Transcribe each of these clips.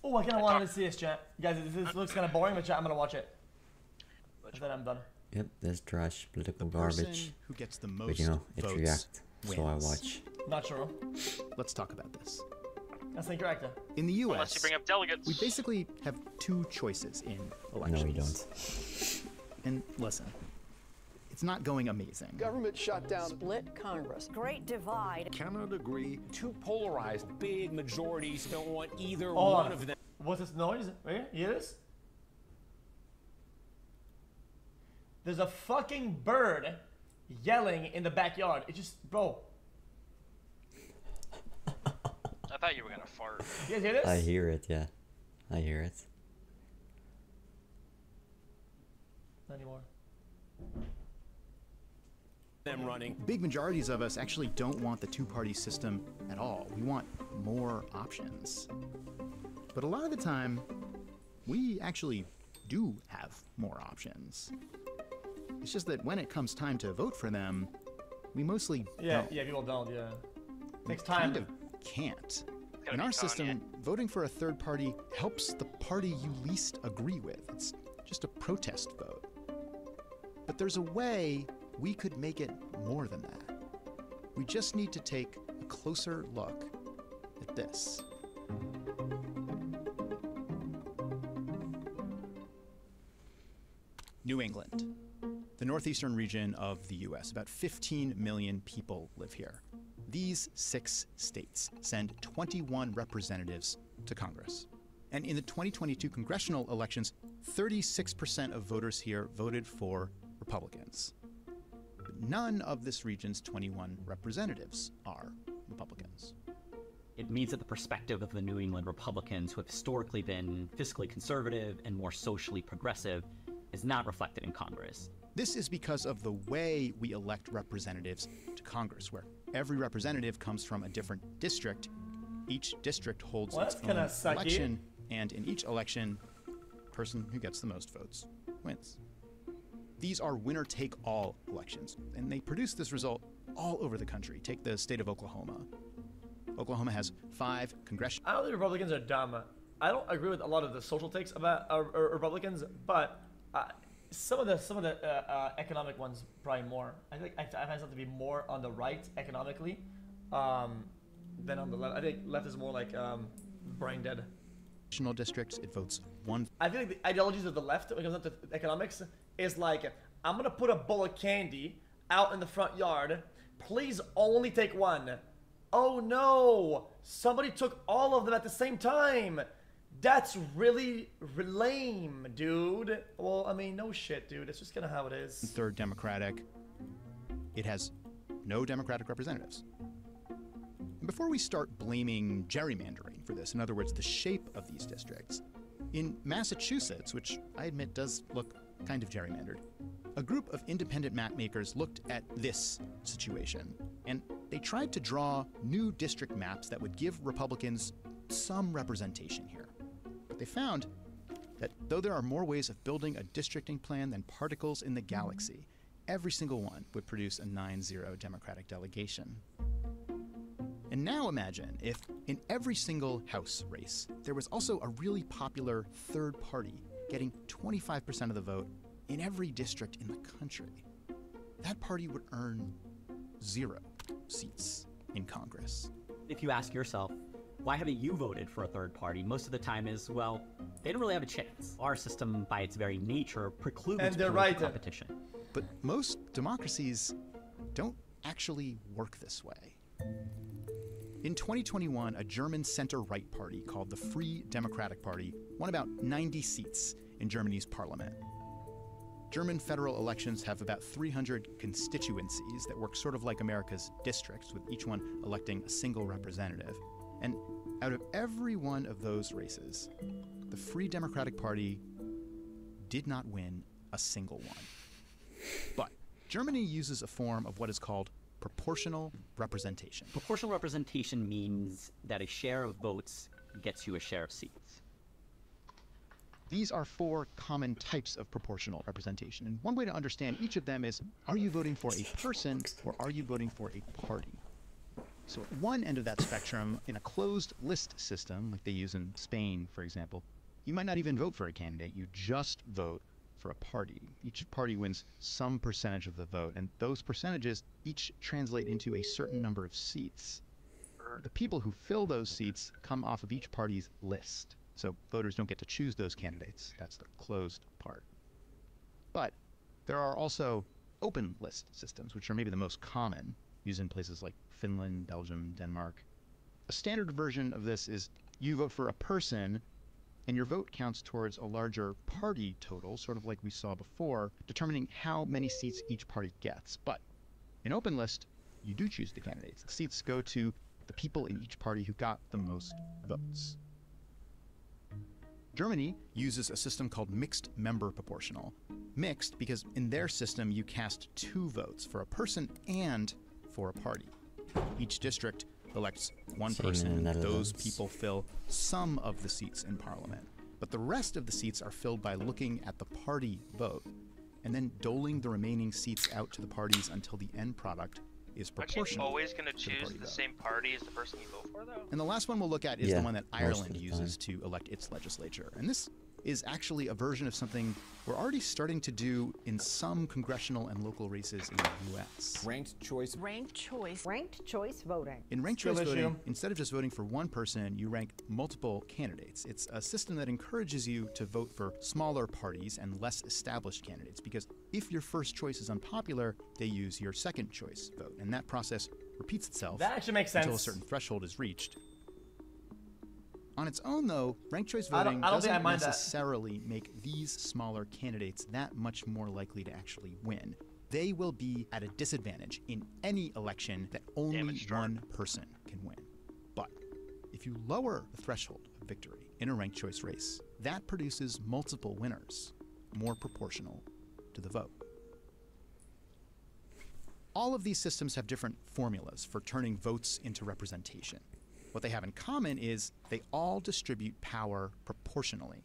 Oh, I kind of wanted to see this, chat. You guys, this looks kind of boring, but chat, I'm gonna watch it. And then I'm done. Yep, there's trash, political garbage. Who gets the most but you know, it votes reacts, wins. so I watch. Not true. Let's talk about this. That's incorrect. In the U.S., unless you bring up delegates, we basically have two choices in elections. No, we don't. And listen, it's not going amazing. Government shutdown. Split Congress. Great divide. Cannot agree. Too polarized. Big majorities don't want either Oh, one of them. What's this noise? Wait, you hear this? There's a fucking bird yelling in the backyard. It just, bro. I thought you were gonna fart. You guys hear this? I hear it, yeah. I hear it. Not anymore. Them running. Big majorities of us actually don't want the two-party system at all. We want more options. But a lot of the time, we actually do have more options. It's just that when it comes time to vote for them, we mostly don't. Yeah, people don't, yeah. Takes We time. kind of can't. In our system, voting for a third party helps the party you least agree with. It's just a protest vote. But there's a way we could make it more than that. We just need to take a closer look at this. New England, the northeastern region of the US. About 15 million people live here. These 6 states send 21 representatives to Congress. And in the 2022 congressional elections, 36% of voters here voted for Republicans. But none of this region's 21 representatives are Republicans. It means that the perspective of the New England Republicans, who have historically been fiscally conservative and more socially progressive, is not reflected in Congress. This is because of the way we elect representatives to Congress, where every representative comes from a different district. Each district holds its own election, and in each election, the person who gets the most votes wins. These are winner-take-all elections, and they produce this result all over the country. Take the state of Oklahoma. Oklahoma has 5 congressional... I don't think Republicans are dumb. I don't agree with a lot of the social takes about Republicans, but some of the economic ones probably more. I find myself to be more on the right economically than on the left. I think left is more like brain dead. Districts, it votes one. I feel like the ideologies of the left when it comes to economics is like, I'm gonna put a bowl of candy out in the front yard. Please only take one. Oh no! Somebody took all of them at the same time. That's really lame, dude. Well, I mean, no shit, dude. It's just kind of how it is. Third Democratic. It has no Democratic representatives. Before we start blaming gerrymandering for this, in other words, the shape of these districts, in Massachusetts, which I admit does look kind of gerrymandered, a group of independent map makers looked at this situation, and they tried to draw new district maps that would give Republicans some representation here. But they found that though there are more ways of building a districting plan than particles in the galaxy, every single one would produce a 9-0 Democratic delegation. And now imagine if in every single House race, there was also a really popular third party getting 25% of the vote in every district in the country. That party would earn 0 seats in Congress. If you ask yourself, why haven't you voted for a third party? Most of the time is, well, they don't really have a chance. Our system, by its very nature, precludes competition. But most democracies don't actually work this way. In 2021, a German center-right party called the Free Democratic Party won about 90 seats in Germany's parliament. German federal elections have about 300 constituencies that work sort of like America's districts, with each one electing a single representative. And out of every one of those races, the Free Democratic Party did not win a single one. But Germany uses a form of what is called proportional representation. Proportional representation means that a share of votes gets you a share of seats. These are 4 common types of proportional representation, and one way to understand each of them is, are you voting for a person or are you voting for a party? So at one end of that spectrum, in a closed list system, like they use in Spain, for example, you might not even vote for a candidate. You just vote for a party. Each party wins some percentage of the vote, and those percentages each translate into a certain number of seats. The people who fill those seats come off of each party's list. So voters don't get to choose those candidates. That's the closed part. But there are also open list systems, which are maybe the most common, used in places like Finland, Belgium, Denmark. A standard version of this is you vote for a person, and your vote counts towards a larger party total, sort of like we saw before, determining how many seats each party gets. But in open list, you do choose the candidates. The seats go to the people in each party who got the most votes. Germany uses a system called mixed member proportional. Mixed because in their system you cast 2 votes for a person and for a party. Each district elects one person, and those people fill some of the seats in parliament. But the rest of the seats are filled by looking at the party vote and then doling the remaining seats out to the parties until the end product is proportional. Aren't you always going to choose the same party as the person you vote for, though? And the last one we'll look at is the one that Ireland uses to elect its legislature. And this is actually a version of something we're already starting to do in some congressional and local races in the U.S. Ranked choice. Ranked choice. Ranked choice voting. In ranked choice voting, instead of just voting for one person, you rank multiple candidates. It's a system that encourages you to vote for smaller parties and less established candidates, because if your first choice is unpopular, they use your second choice vote. And that process repeats itself that actually makes sense until a certain threshold is reached. On its own, though, ranked choice voting doesn't necessarily make these smaller candidates that much more likely to actually win. They will be at a disadvantage in any election that only one person can win. But if you lower the threshold of victory in a ranked choice race, that produces multiple winners, more proportional to the vote. All of these systems have different formulas for turning votes into representation. What they have in common is they all distribute power proportionally,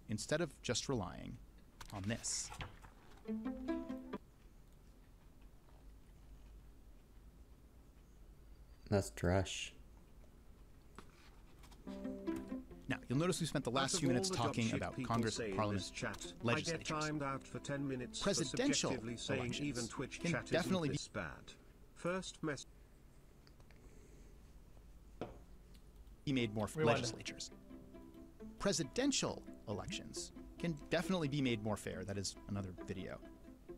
instead of just relying on this. That's Drush. Now, you'll notice we spent the last few minutes talking about Congress, Parliament, legislatures. Presidential elections can definitely be made more for legislatures. Presidential elections can definitely be made more fair. That is another video.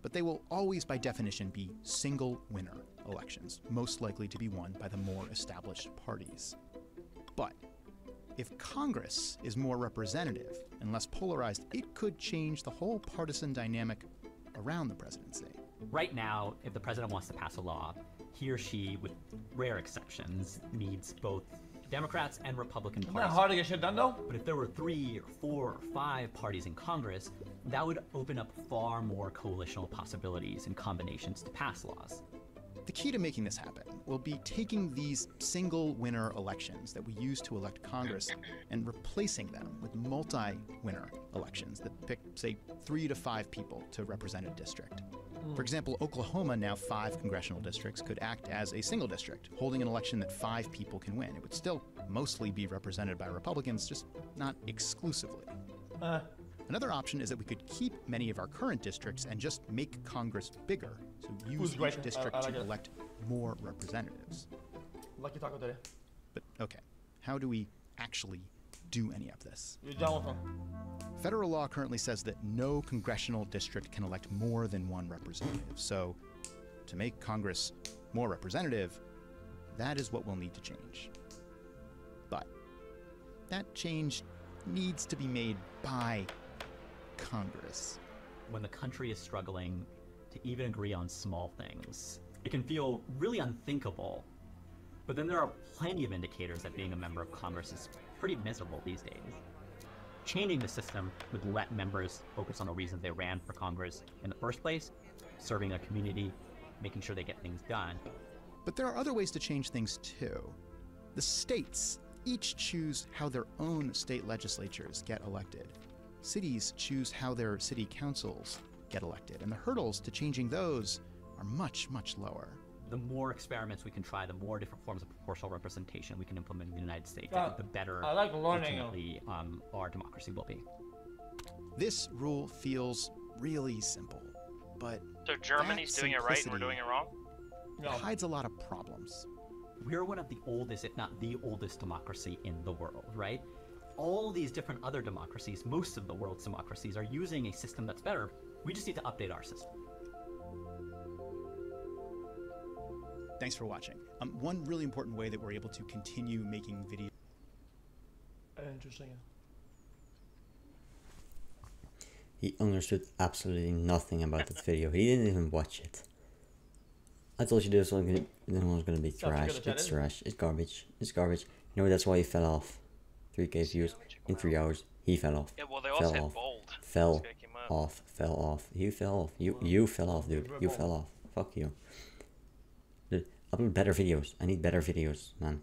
But they will always, by definition, be single winner elections, most likely to be won by the more established parties. But if Congress is more representative and less polarized, it could change the whole partisan dynamic around the presidency. Right now, if the president wants to pass a law, he or she, with rare exceptions, needs both Democrats and Republican parties. Not hard to get shit done, though. But if there were 3 or 4 or 5 parties in Congress, that would open up far more coalitional possibilities and combinations to pass laws. The key to making this happen will be taking these single winner elections that we use to elect Congress and replacing them with multi-winner elections that pick, say, 3 to 5 people to represent a district. For example, Oklahoma, now 5 congressional districts, could act as a single district, holding an election that 5 people can win. It would still mostly be represented by Republicans, just not exclusively. Another option is that we could keep many of our current districts and just make Congress bigger, so use each district to elect more representatives. Lucky taco today. But okay, how do we actually do any of this? You're done with them. Federal law currently says that no congressional district can elect more than 1 representative. So to make Congress more representative, that is what we'll need to change. But that change needs to be made by Congress. When the country is struggling to even agree on small things, it can feel really unthinkable. But then there are plenty of indicators that being a member of Congress is pretty miserable these days. Changing the system would let members focus on the reasons they ran for Congress in the first place, serving their community, making sure they get things done. But there are other ways to change things too. The states each choose how their own state legislatures get elected. Cities choose how their city councils get elected, and the hurdles to changing those are much, much lower. the more experiments we can try, the more different forms of proportional representation we can implement in the United States, I think the better I like learning. ultimately our democracy will be. This rule feels really simple, but So Germany's that doing it right and we're simplicity doing it wrong? No. hides a lot of problems. We're one of the oldest, if not the oldest democracy in the world, right? All these different other democracies, most of the world's democracies, are using a system that's better. We just need to update our system. Thanks for watching. One really important way that we're able to continue making videos Interesting. He understood absolutely nothing about that video. He didn't even watch it. I told you this one was gonna be trash. It's trash. It's garbage. It's garbage. You know that's why he fell off. 3K views in 3 hours. He fell off. Yeah, well, they all Fell said off. bold. Fell This guy came up. off. Fell off. You fell off. You fell off, dude. You fell off. Fuck you. Dude, upload better videos. I need better videos, man.